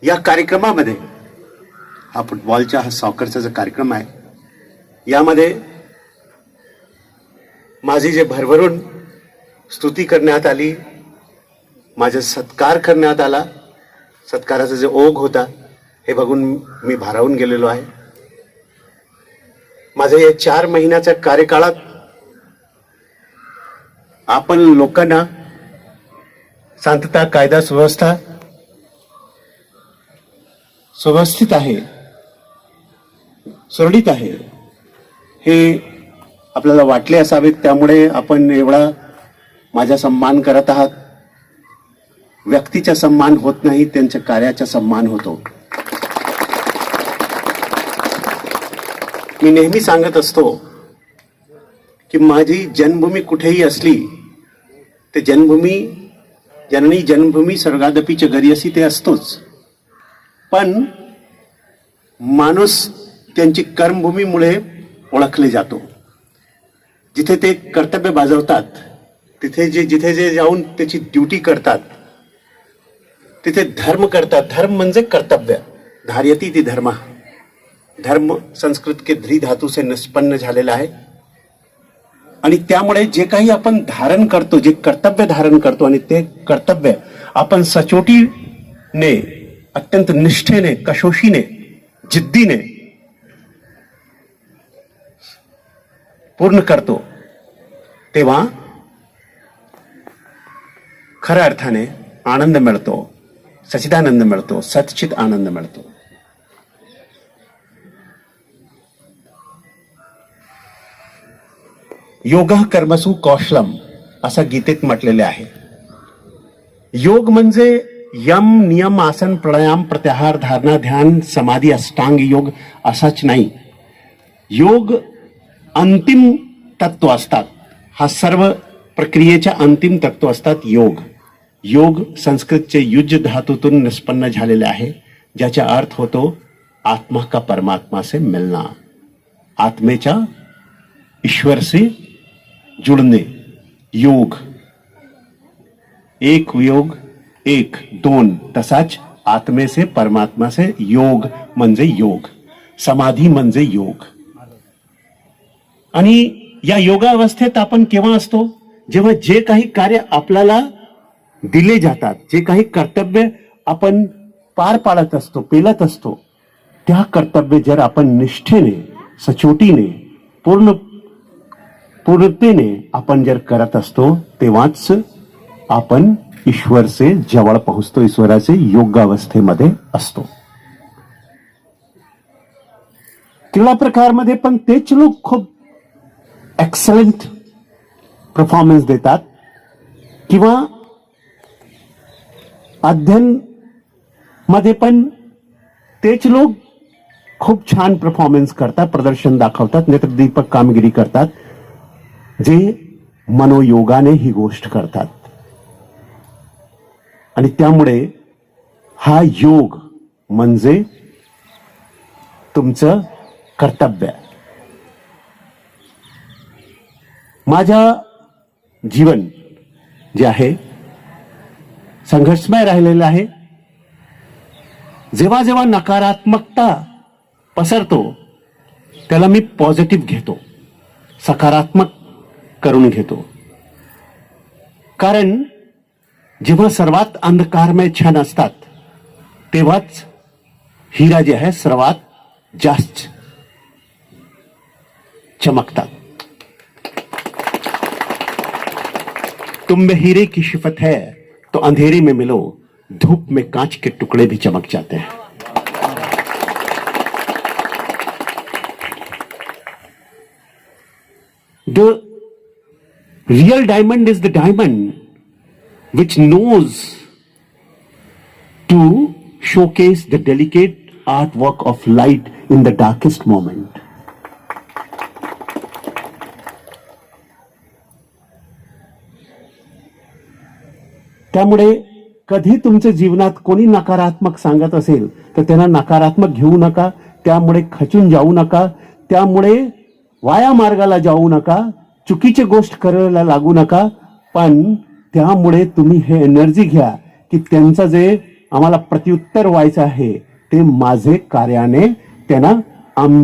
या कार्यक्रमामध्ये हा फुटबॉलचा हा सॉकरचा जो कार्यक्रम आहे, यामध्ये माझी जे भरभरून स्तुती करण्यात आली, माझा सत्कार करण्यात आला, सत्काराचा जो ओघ होता हे बघून मी भारावून गेलेलो आहे. माझ्या या 4 महिन्याच्या कार्यकाळात आपण लोकांना शांतता, कायदा सुव्यवस्था सुव्यवस्थित आहे, सुरळीत आहे हे आपल्याला वाटले असावे. त्यामुळे आपण एवढा माझा सन्मान करत आहात. व्यक्तीचा सन्मान होत नाही, त्यांच्या कार्याचा सन्मान होतो. मी नेहमी सांगत असतो की माझी जन्मभूमी कुठेही असली ते जन्मभूमी, जननी जन्मभूमी स्वर्गादपीच्या घरी अशी ते असतोच. पण माणूस त्यांची कर्मभूमीमुळे ओळखले जातो. जिथे ते कर्तव्य बजावतात, जिथे जे जाऊन त्याची ड्युटी करतात, तिथे धर्म करतात. धर्म म्हणजे कर्तव्य. धार्यती ती धर्म. धर्म संस्कृत के ध्री धातू से निष्पन्न झालेला आहे. आणि त्यामुळे जे काही आपण धारण करतो, जे कर्तव्य धारण करतो, आणि ते कर्तव्य आपण सचोटीने, अत्यंत निष्ठेने, कशोशीने, जिद्दीने पूर्ण करतो, तेव्हा खऱ्या अर्थाने आनंद मिळतो, सच्चिदानंद मिळतो, सच्चित आनंद मिळतो. योगः कर्मसु कौशलम असं गीतेत म्हटलेले आहे. योग म्हणजे यम, नियम, आसन, प्राणायाम, प्रत्याहार, धारणा, ध्यान, समाधी, अष्टांग योग असाच नाही. योग अंतिम तत्व असतात. हा सर्व प्रक्रियेच्या अंतिम तत्व असतात योग. योग संस्कृतचे युज धातूतून निष्पन्न झालेले आहे, ज्याचा अर्थ होतो आत्मा का परमात्मा से मिलना, आत्मेच्या ईश्वर से जुड़ने. योग एक योग, एक दोन, तसाच आत्मे से परमात्मा से योग म्हणजे योग, समाधी म्हणजे योग. आणि या योगावस्थेत आपण केव्हा असतो? जेव्हा जे काही कार्य आपल्याला दिले जातात, जे काही कर्तव्य आपण पार पाडत असतो, पेलत असतो, त्या कर्तव्य जर आपण निष्ठेने, सचोटीने, पूर्णतेने आपण जर करत असतो, तेव्हाच आपण ईश्वर से जवळ पोहोचतो, ईश्वराचे योगावस्थेमध्ये असतो. क्रीडा प्रकारमध्ये पण तेच लोक खूप एक्सलंट परफॉर्मन्स देतात, किंवा अध्ययन मध्ये पण तेच लोक खूप छान परफॉर्मन्स करतात, प्रदर्शन दाखवतात, नेत्रदीपक कामगिरी करतात, जे मनोयोगाने ही गोष्ट करतात. आणि त्यामुळे हा योग म्हणजे तुमचं कर्तव्य. माझा जीवन जे आहे संघर्षमय राहिलेलं आहे. जेव्हा जेव्हा नकारात्मकता पसरतो त्याला मी पॉझिटिव्ह घेतो, सकारात्मक करून घेतो. कारण जेव्हा सर्वात अंधकारमय क्षण असतात तेव्हाच हिरा जे आहे सर्वात जास्त चमकतात. तुम में हीरे की सिफत है तो अंधेरे में मिलो, धूप में कांच के टुकड़े भी चमक जाते हैं. The real diamond is the diamond which knows to showcase the delicate artwork of light in the darkest moment. त्यामुळे कधी तुमच्या जीवनात कोणी नकारात्मक सांगत असेल तर त्यांना नकारात्मक घेऊ नका, त्यामुळे खचून जाऊ नका, त्यामुळे वाया मार्गाला जाऊ नका, चुकीची गोष्ट करायला लागू नका. पण त्यामुळे तुम्ही हे एनर्जी घ्या की त्यांचं जे आम्हाला प्रत्युत्तर व्हायचं आहे ते माझे कार्याने त्यांना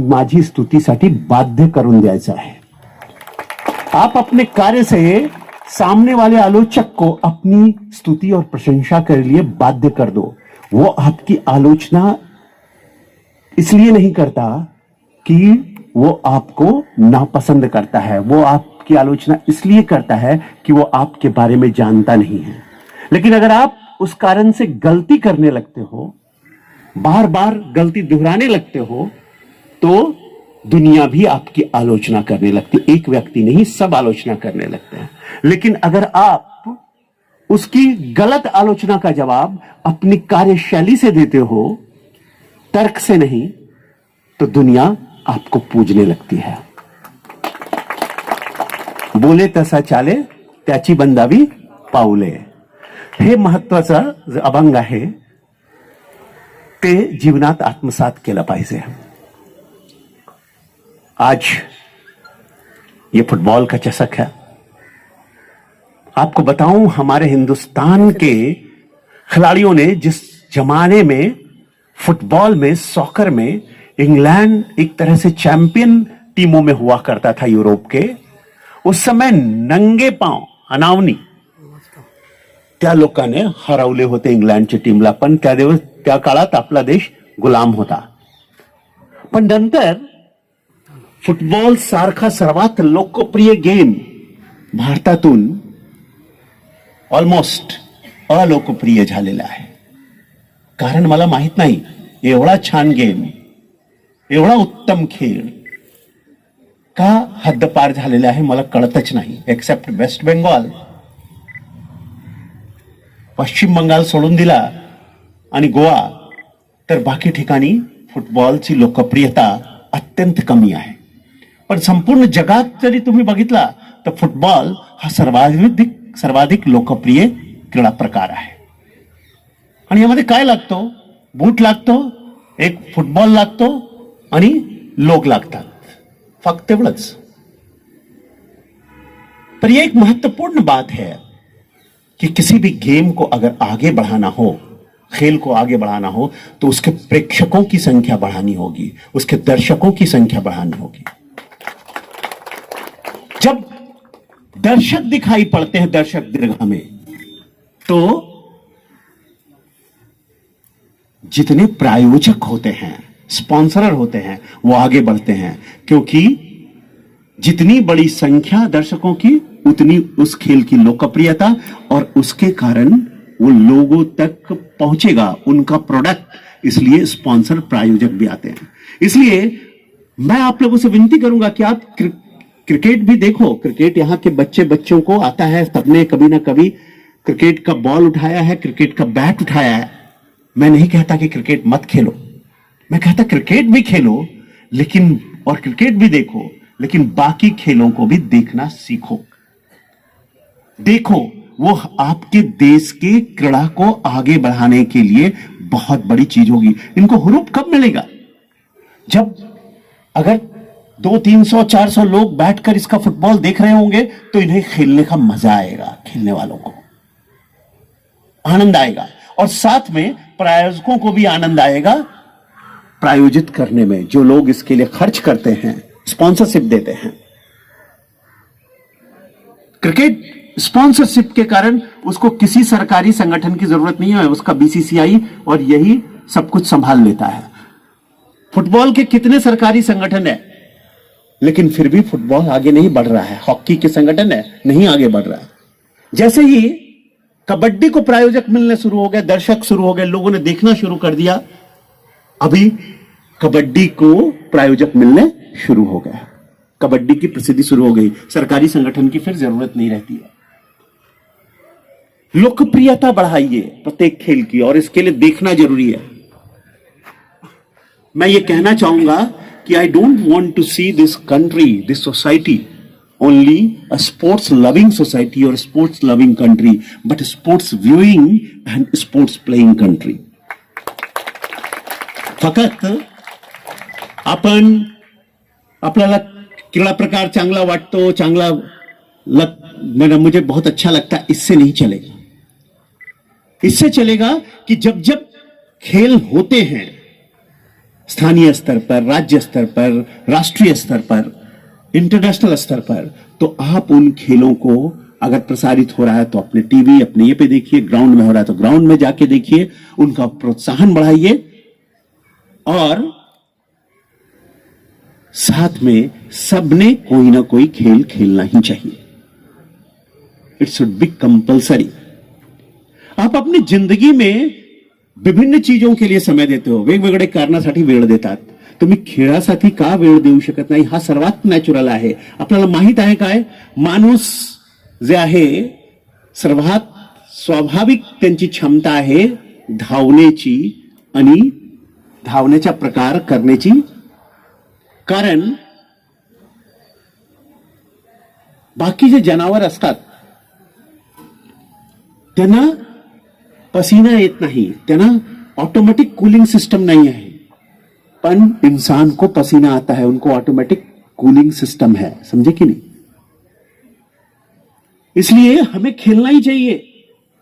माझी स्तुतीसाठी बाध्य करून द्यायचं आहे. आप अपने कार्य से सामने वाले आलोचक को अपनी स्तुति और प्रशंसा के लिए बाध्य कर दो. वो आपकी आलोचना इसलिए नहीं करता कि वो आपको नापसंद करता है, वो आपकी आलोचना इसलिए करता है कि वो आपके बारे में जानता नहीं है. लेकिन अगर आप उस कारण से गलती करने लगते हो, बार बार गलती दोहराने लगते हो, तो दुनिया भी आपकी आलोचना करने लगती. एक व्यक्ति नहीं, सब आलोचना करने लगते हैं. लेकिन अगर आप उसकी गलत आलोचना का जवाब अपनी कार्यशैली से देते हो, तर्क से नहीं, तो दुनिया आपको पूजने लगती है. बोले तसा चाले त्याची बंदावी पाऊले, हे महत्वाचं अभंग आहे. ते जीवनात आत्मसात केलं पाहिजे. आज ये फुटबॉल का चषक है. आपको बताऊं, हमारे हिंदुस्तान के खिलाड़ियों ने जिस जमाने में फुटबॉल में, सॉकर में इंग्लैंड एक तरह से चैंपियन टीमों में हुआ करता था यूरोप के, उस समय नंगे पांव अनावनी त्या लोकांनी हरवले होते इंग्लंडच्या टीमला. पण त्या काळात आपला देश गुलाम होता. पण नंतर फुटबॉल सारखा सर्वात लोकप्रिय गेम भारतातून ऑलमोस्ट अलोकप्रिय झालेला आहे. कारण मला माहित नाही, एवढा छान गेम, एवढा उत्तम खेळ का हद्दपार झालेला आहे मला कळतच नाही. एक्सेप्ट वेस्ट बेंगॉल, पश्चिम बंगाल सोडून दिला आणि गोवा, तर बाकी ठिकाणी फुटबॉलची लोकप्रियता अत्यंत कमी आहे. पण संपूर्ण जगात जरी तुम्ही बघितला तर फुटबॉल हा सर्वाधिक लोकप्रिय क्रीडा प्रकार आहे. आणि यामध्ये काय लागतो? बूट लागतो, एक फुटबॉल लागतो आणि लोक लागतात, फक्त एवढंच. पर यह एक महत्वपूर्ण बात है कि किसी भी गेम को अगर आगे बढ़ाना हो, खेल को आगे बढ़ाना हो, तो उसके प्रेक्षकों की संख्या बढ़ानी होगी, उसके दर्शकों की संख्या बढ़ानी होगी. जब दर्शक दिखाई पड़ते हैं दर्शक दीर्घ में, तो जितने प्रायोजक होते हैं, स्पॉन्सरर होते हैं, वो आगे बढ़ते हैं. क्योंकि जितनी बड़ी संख्या दर्शकों की, उतनी उस खेल की लोकप्रियता, और उसके कारण वो लोगों तक पहुंचेगा उनका प्रोडक्ट. इसलिए स्पॉन्सर, प्रायोजक भी आते हैं. इसलिए मैं आप लोगों से विनती करूंगा कि आप क्रिकेट भी देखो. क्रिकेट यहाँ के बच्चों को आता है. सबने कभी ना कभी क्रिकेट का बॉल उठाया है, क्रिकेट का बैट उठाया है. मैं नहीं कहता कि क्रिकेट मत खेलो, मैं कहता क्रिकेट भी खेलो, लेकिन और क्रिकेट भी देखो, लेकिन बाकी खेलों को भी देखना सीखो. देखो, वो आपके देश के क्रीड़ा को आगे बढ़ाने के लिए बहुत बड़ी चीज होगी. इनको हुरूप कब मिलेगा? जब अगर 200, 300, 400 लोग बैठकर इसका फुटबॉल देख रहे होंगे, तो इन्हें खेलने का मजा आएगा. खेलने वालों को आनंद आएगा, और साथ में प्रायोजकों को भी आनंद आएगा प्रायोजित करने में. जो लोग इसके लिए खर्च करते हैं, स्पॉन्सरशिप देते हैं. क्रिकेट स्पॉन्सरशिप के कारण उसको किसी सरकारी संगठन की जरूरत नहीं है, उसका बीसीसीआई और यही सब कुछ संभाल लेता है. फुटबॉल के कितने सरकारी संगठन है, लेकिन फिर भी फुटबॉल आगे नहीं बढ़ रहा है. हॉकी के संगठन है, नहीं आगे बढ़ रहा है. जैसे ही कबड्डी को प्रायोजक मिलने शुरू हो गए, दर्शक शुरू हो गए, लोगों ने देखना शुरू कर दिया, अभी कबड्डी को प्रायोजक मिलने शुरू हो गया. कबड्डी की प्रसिद्धि शुरू हो गई, सरकारी संगठन की फिर जरूरत नहीं रहती है. लोकप्रियता बढ़ाइए प्रत्येक खेल की, और इसके लिए देखना जरूरी है. मैं ये कहना चाहूंगा कि I don't want to see this country, this society only a sports loving society or a sports loving country, but a sports viewing and sports playing country. फकत आपण आपल्याला क्रीडा प्रकार चांगला वाटतो, मुझे बहुत अच्छा लगता है, इससे नहीं चलेगा. इससे चलेगा कि जब जब खेल होते हैं स्थानीय स्तर पर, राज्य स्तर पर, राष्ट्रीय स्तर पर, इंटरनेशनल स्तर पर, तो आप उन खेलों को अगर प्रसारित हो रहा है तो अपने टीवी, अपने ये पे देखिए, ग्राउंड में हो रहा है तो ग्राउंड में जाके देखिए, उनका प्रोत्साहन बढ़ाइए और साथ में सबने कोई ना कोई खेल खेलना ही चाहिए. It should be compulsory. आप अपनी जिंदगी में विभिन्न चीजों के लिए समय देते हो, वेगवेगळे कारणासाठी वेळ देतात. तुम्ही खेळासाठी का वेळ देऊ शकत नाही? हा सर्वात नॅचरल आहे. आपल्याला माहित आहे काय, माणूस जे आहे सर्वात स्वाभाविक त्यांची क्षमता आहे धावण्याची आणि धावण्याचा प्रकार करण्याची. कारण बाकी जे जनावर असतात त्यांना पसीना येत नाही, त्यांना ऑटोमेटिक कूलिंग सिस्टम नहीं है, पर इंसान को पसीना आता है, उनको ऑटोमेटिक कूलिंग सिस्टम है. समझे कि नहीं? इसलिए हमें खेलना ही चाहिए,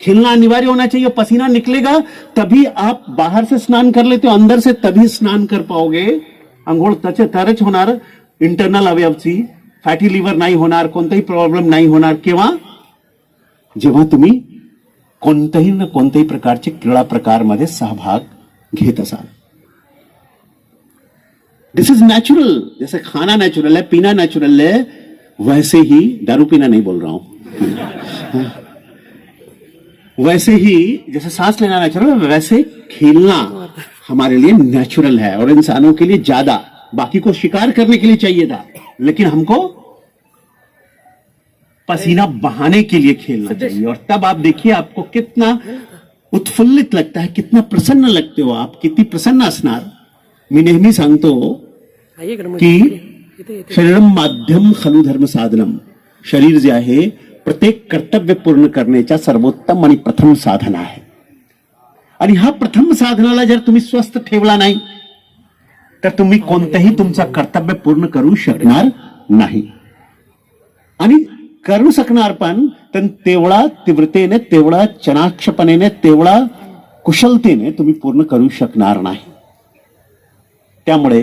खेलना अनिवार्य होना चाहिए. पसीना निकलेगा तभी आप बाहर से स्नान कर लेते हो, अंदर से तभी स्नान कर पाओगे. अंघोळ तरच होणार. इंटरनल अवयवची फॅटी लिव्हर नाही होणार, कोणताही प्रॉब्लेम नाही होणार. केव्हा? जेव्हा तुम्ही कोणत्याही ना कोणत्याही प्रकारचे क्रीडा प्रकारमध्ये सहभाग घेत असाल. दिस इज नेचुरल. जैसे खाना नेचुरल है, पीना नेचुरल है, वैसे ही दारू पीना नहीं बोल रहा हूं, वैसे ही जैसे सांस लेना नेचुरल है, वैसे खेलना हमारे लिए नेचुरल है. और इंसानों के लिए ज्यादा, बाकी को शिकार करने के लिए चाहिए था, लेकिन हमको पसीना बहाने के लिए खेलना चाहिए. और तब आप देखिए आपको कितना उत्फुल्लित लगता है, कितना प्रसन्न लगते हो आप, किती प्रसन्न असणार. मी नेहमी सांगतो की शरीरम माध्यम खलु धर्म साधनम. शरीर जे आहे प्रत्येक कर्तव्य पूर्ण करण्याच्या सर्वोत्तम आणि प्रथम साधन आहे. आणि हा प्रथम साधनाला जर तुम्ही स्वस्थ ठेवला नाही तर तुम्ही कोणतेही तुमचं कर्तव्य पूर्ण करू शकणार नाही. आणि करू शकणार पण तेवढा तीव्रतेने, तेवढा चनाक्षपणेने, तेवढा कुशलतेने तुम्ही पूर्ण करू शकणार नाही. त्यामुळे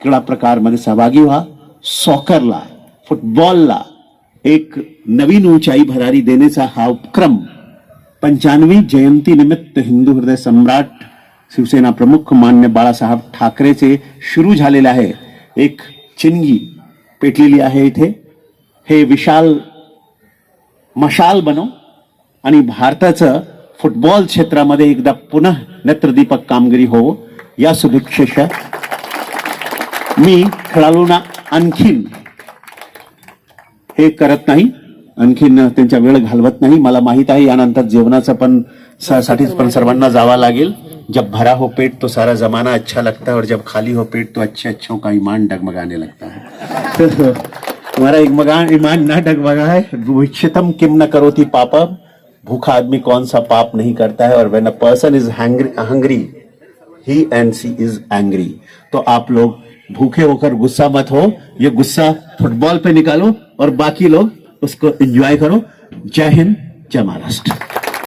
क्रीडा प्रकारमध्ये सहभागी व्हा. सॉकरला, फुटबॉलला एक नवीन ऊंचाई भरारी देण्याचा हा उपक्रम 95वी जयंती निमित्त हिंदू हृदय सम्राट शिवसेना प्रमुख मान्य बाळासाहेब ठाकरेचे सुरू झालेले आहे. एक चिंगी पेटलेली आहे इथे. हे विशाल मशाल बनो आणि भारताचं फुटबॉल क्षेत्रामध्ये एकदा पुन्हा नेत्रदीपक कामगिरी हो, या शुभेच्छा मी खेळाडूंना आणखीन हे करत नाही, आणखीन त्यांच्या वेळ घालवत नाही. मला माहित आहे यानंतर जेवणाचं पण साठीच पण सर्वांना जावा लागेल. जब भरा हो पेट तो सारा जमाना अच्छा लगता है और जब खाली हो पेट तो अच्छे अच्छों का ईमान डगमगाने लगता है. तुम्हारा ईमान ना डगमगाए. भविष्यतम किम न करोति पापम. भूखा आदमी कौन सा पाप नहीं करता है. और when a person is hungry he and she is angry. तो आप लोग भूखे होकर गुस्सा मत हो, ये गुस्सा फुटबॉल पे निकालो और बाकी लोग उसको एंजॉय करो. जय हिंद, जय महाराष्ट्र.